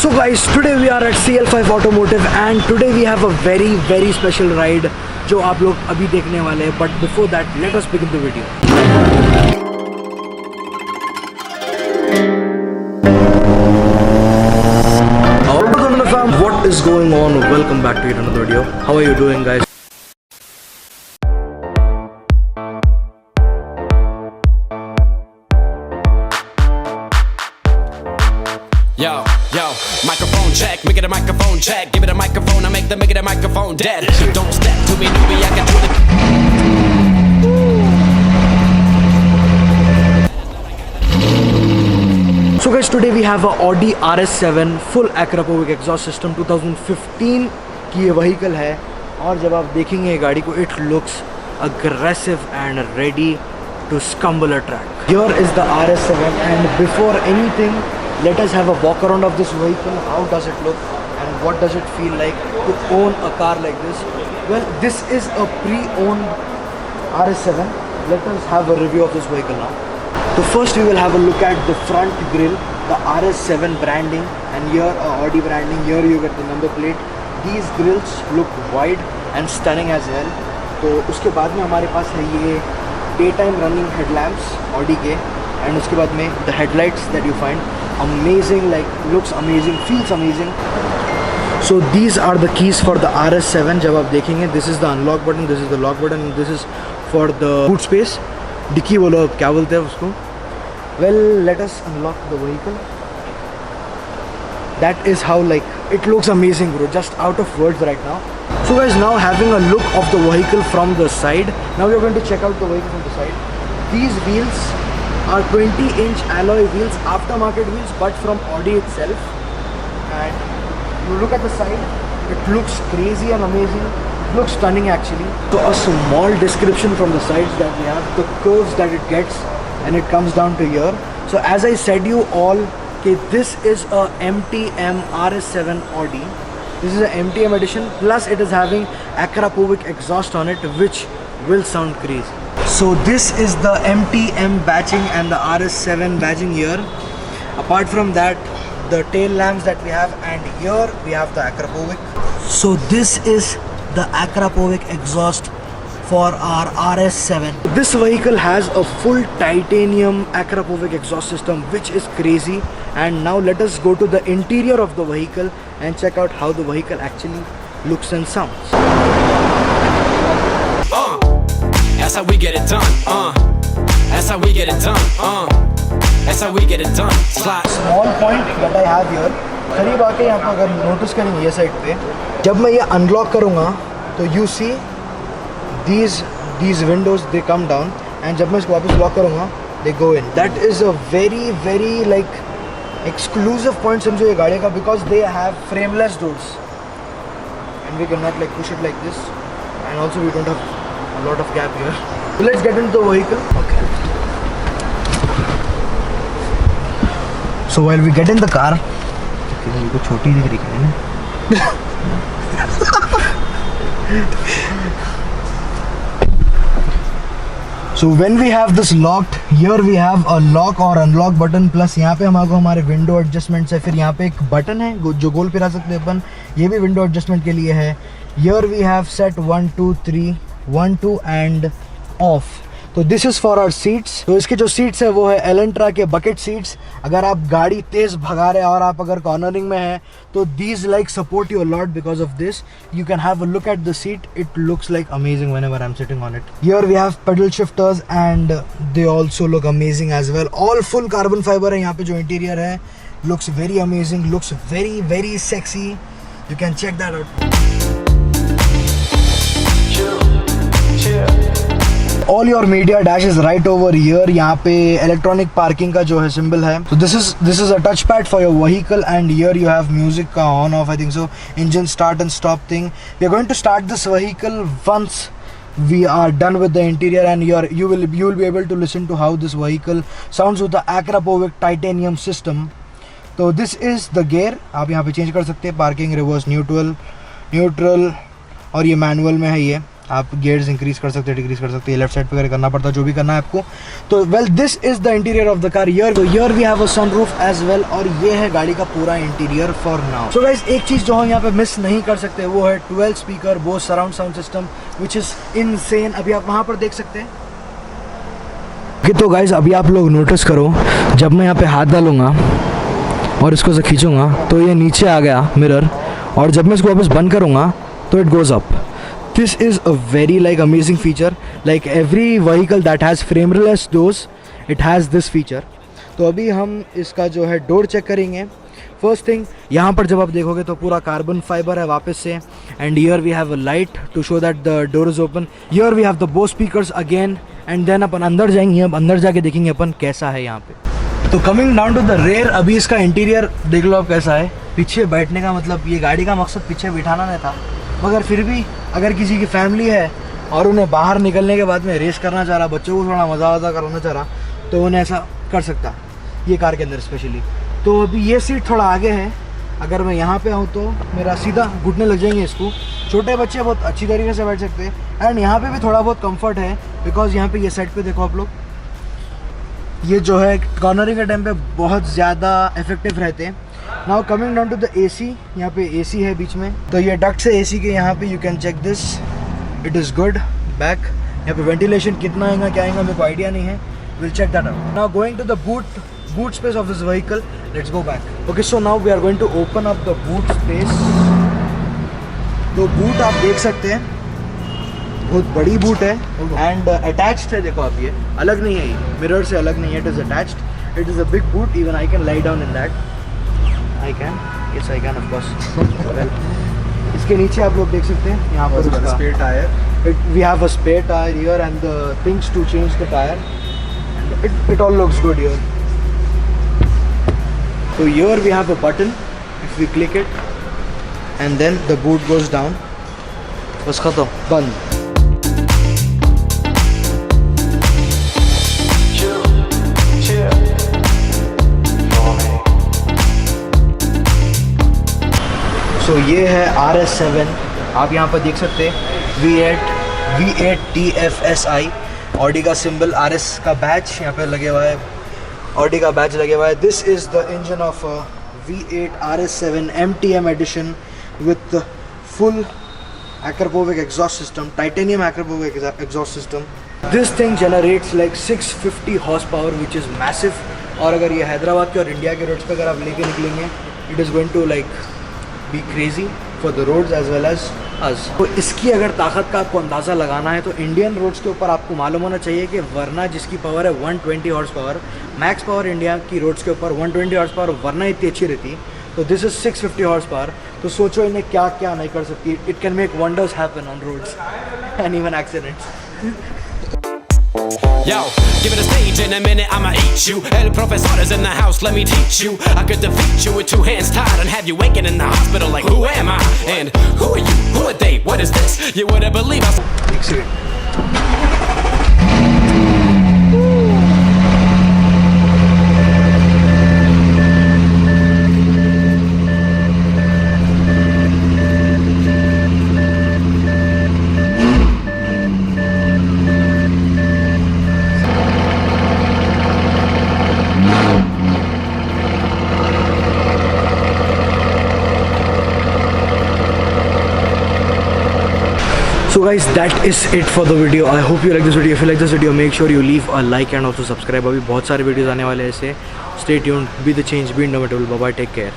So guys, today we are at CL5 Automotive and today we have a very special ride जो आप लोग अभी देखने वाले हैं. But before that, let us begin the video. What is going on? Welcome back to yet another video. How are you doing, guys? Yo, microphone check, make it a microphone check. Give it a microphone, I make it a microphone dead. Don't step to me, newbie, I can do it. So guys, today we have a Audi RS7 full Akrapovic exhaust system 2015 की ये vehicle है. और जब आप देखेंगे ये गाड़ी को, it looks aggressive and ready to scumble a track. Here is the RS7 and before anything, let us have a walk around of this vehicle. How does it look and what does it feel like to own a car like this? Well, this is a pre-owned RS7. Let us have a review of this vehicle now. So first we will have a look at the front grille, the RS7 branding, and here Audi branding. Here you get the number plate. These grills look wide and stunning as well. तो उसके बाद में हमारे पास है ये daytime running headlamps Audi के, and उसके बाद में the headlights that you find amazing, like looks amazing, feels amazing. So these are the keys for the RS7. जब आप देखेंगे, this is the unlock button, this is the lock button, and this is for the boot space. Dicky बोलो, क्या बोलते हैं उसको? Well, let us unlock the vehicle. That is how, like, it looks amazing, bro. Just out of words right now. So guys, now having a look of the vehicle from the side. Now we are going to check out the vehicle from the side. These wheels are 20-inch alloy wheels, aftermarket wheels, but from Audi itself. And you look at the side, it looks crazy and amazing. It looks stunning actually. So a small description from the sides that we have, the curves that it gets, and it comes down to here. So as I said you all, okay, this is a MTM RS7 Audi. This is a MTM edition, plus it is having Akrapovic exhaust on it, which will sound crazy. So this is the MTM badging and the RS7 badging here. Apart from that, the tail lamps that we have, and here we have the Akrapovic. So this is the Akrapovic exhaust for our RS7. This vehicle has a full titanium Akrapovic exhaust system, which is crazy. And now let us go to the interior of the vehicle and check out how the vehicle actually looks and sounds. That's how we get it done. That's how we get it done. That's how we get it done. Slide. Small point that I have here. करीब आके यहाँ पर अगर notice करेंगे ये side पे, जब मैं ये अनलॉक करूँगा तो you see these windows, they come down, and जब मैं इसको वापस लॉक करूँगा they go in. That is a very like exclusive point समझो ये गाड़ी का, because they have frameless doors and we cannot like push it like this, and also we don't have a lot of gap here. So let's get into the vehicle. Okay. So while we get in the car, ये तो छोटी दिख रही है ना. So when we have this locked, here we have a lock or unlock button, plus यहाँ पे हमारे हमारे विंडो एडजस्टमेंट्स है. फिर यहाँ पे एक बटन है जो गोल पे रख सकते हैं अपन, ये भी विंडो एडजस्टमेंट के लिए है. Here we have set 1 2 3 1 2 and off. तो this is for our seats. तो इसके जो सीट्स है वो है एलेंट्रा के बकेट सीट्स. अगर आप गाड़ी तेज़ भगा रहे हैं और आप अगर कॉर्नरिंग में है तो these like support you a lot because of this. You can have a look at the seat. It looks like amazing whenever I am sitting on it. Here we have paddle shifters and they also look amazing as well. All full carbon fibre है यहाँ पे. जो interior है looks very amazing, looks very sexy. You can check that out. All your media dash is right over here. यहाँ पे electronic parking का जो है symbol है. So this is a touchpad for your vehicle, and here you have music का on off, I think so. Engine start and stop thing. We are going to start this vehicle once we are done with the interior, and you will be able to listen to how this vehicle sounds with the Akrapovic titanium system. तो this is the gear. आप यहाँ पे change कर सकते हैं. Parking, reverse, neutral, और ये manual में है ये. आप गियर्स इंक्रीज कर सकते हैं, डिक्रीज कर सकते हैं, लेफ्ट साइड पे करना पड़ता है, जो भी करना है आपको। तो well this is the interior of the car. Here we have a sunroof as well, और ये है गाड़ी का पूरा interior for now. So guys, एक चीज़ जो हम यहाँ पे मिस नहीं कर सकते वो है 12 speaker Bose surround sound system, which is insane. अभी आप वहाँ पर देख सकते हैं कि तो गाइस अभी आप लोग नोटिस करो, जब मैं यहाँ पे हाथ डालूंगा और इसको से खींचूंगा तो ये नीचे आ गया मिरर, और जब मैं इसको वापस बंद करूँगा तो it goes up. This is a very like amazing feature. Like every vehicle that has frameless doors, it has this feature. तो अभी हम इसका जो है डोर चेक करेंगे। फर्स्ट थिंग, यहाँ पर जब आप देखोगे तो पूरा कार्बन फाइबर है वापस से, and here we have a light to show that the door is open. Here we have the Bose speakers again, and then अपन अंदर जाएंगे। अब अंदर जाके देखेंगे अपन कैसा है यहाँ पे। तो coming down to the rear, अभी इसका इंटीरियर देख लो आप कैसा है। पीछे बैठने का मतलब, ये गाड़ी का मकसद पीछे बिठाना नहीं था, मगर फिर भी अगर किसी की फैमिली है और उन्हें बाहर निकलने के बाद में रेस करना चाह रहा, बच्चों को थोड़ा मज़ा वज़ा कराना चाह रहा, तो उन्हें ऐसा कर सकता ये कार के अंदर स्पेशली। तो अभी ये सीट थोड़ा आगे है, अगर मैं यहाँ पे आऊँ तो मेरा सीधा घुटने लग जाएंगे इसको। छोटे बच्चे बहुत अच्छी तरीके से बैठ सकते हैं, एंड यहाँ पे भी थोड़ा बहुत कंफर्ट है, बिकॉज यहाँ पे ये साइड पे देखो आप लोग, ये जो है कॉर्नरिंग के टाइम पे बहुत ज़्यादा इफेक्टिव रहते हैं। Now coming down to the AC, यहाँ पे AC है बीच में, तो ये डक्ट से AC के यहाँ पे you can check this, it is good. Back यहाँ पे वेंटिलेशन कितना आएगा क्या आएगा मेरे को आइडिया नहीं है, will check that out. Now going to the boot space of this vehicle, let's go back. Okay, so now we are going to open up the boot space. तो बूट आप देख सकते हैं, बहुत बड़ी बूट है, एंड अटैच्ड है। देखो आप, ये अलग नहीं है, ये मिरर से अलग नहीं है, it is attached. It is a big boot, even I can lie down in that. I can, yes I can of course. Well, इसके नीचे आप लोग देख सकते हैं, यहाँ पर उसका spare tire. We have a spare tire here and the things to change the tire. And it all looks good here. So here we have a button. If we click it, and then the boot goes down. बस खत्म, बंद। सो ये है RS7, आप यहाँ पर देख सकते हैं V8 TFSI, ऑडी का सिंबल, RS का बैच यहाँ पे लगे हुआ है, ऑडी का बैच लगे हुआ है। This is the engine of V8 RS7 MTM edition with full Akrapovic exhaust system, titanium Akrapovic exhaust system. This thing generates like 650 horsepower, which is massive. और अगर ये हैदराबाद के और इंडिया के रोड्स पे अगर आप लेके निकलेंगे, it is going to like be crazy for the roads as well as us. तो इसकी अगर ताकत का आपको अंदाज़ा लगाना है तो इंडियन रोड्स के ऊपर आपको मालूम होना चाहिए कि वरना जिसकी पावर है 120 horse power, max power India की रोड्स के ऊपर 120 हॉर्स पावर, वरना इतनी अच्छी रहती, तो दिस इज़ 650 हॉर्स पावर। तो सोचो इन्हें क्या क्या नहीं कर सकती। It can make wonders happen on roads and even accidents. Yo, give it a stage in a minute, I'ma eat you. El profesor is in the house, let me teach you. I could defeat you with two hands tied and have you waking in the hospital like, who am I? And who are you? Who are they? What is this? You wouldn't believe I... So guys, that is it for the video. I hope you like this video. If you like this video, make sure you leave a like and also subscribe. अभी बहुत सारे videos आने वाले हैं ऐसे. Stay tuned, be the change, be indomitable. Bye bye, take care.